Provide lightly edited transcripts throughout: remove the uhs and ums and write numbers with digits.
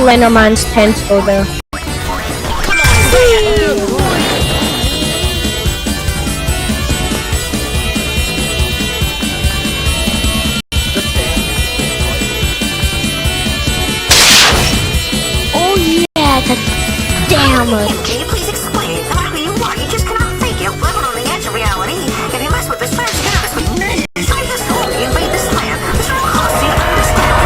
Slenderman's tent over. Oh yeah, the damage. Can you please explain who you are? You just cannot fake it. Living on the edge of reality. If you mess with this friend, you gotta mess with me. So you just told me you invade this land. This will cost you. I understand.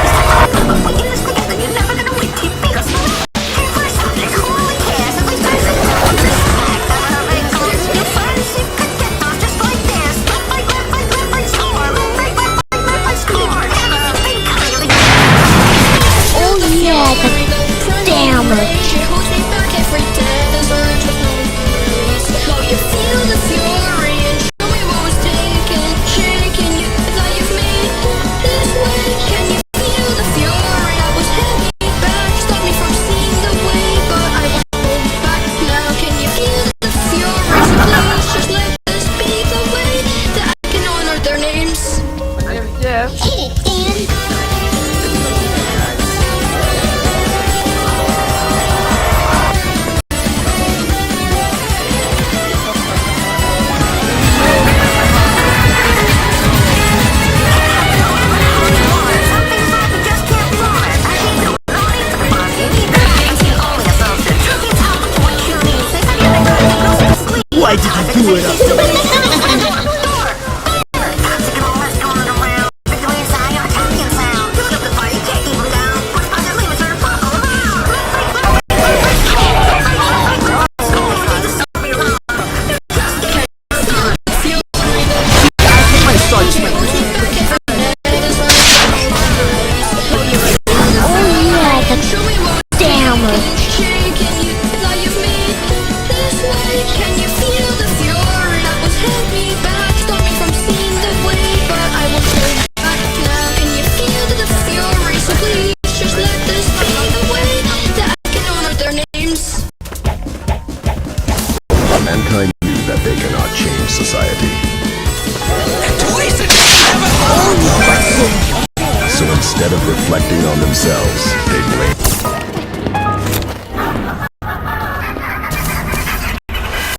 But we do this together. You're never gonna win. You beat us. Hey, first subject. Holy cares. At least I said this fact. I'm an wrinkles. You first you could get off just like this. Left, score. Right, score. Everything coming of the Oh yeah, the damage. Why did you do it? Mankind knew that they cannot change society. So instead of reflecting on themselves, they blamed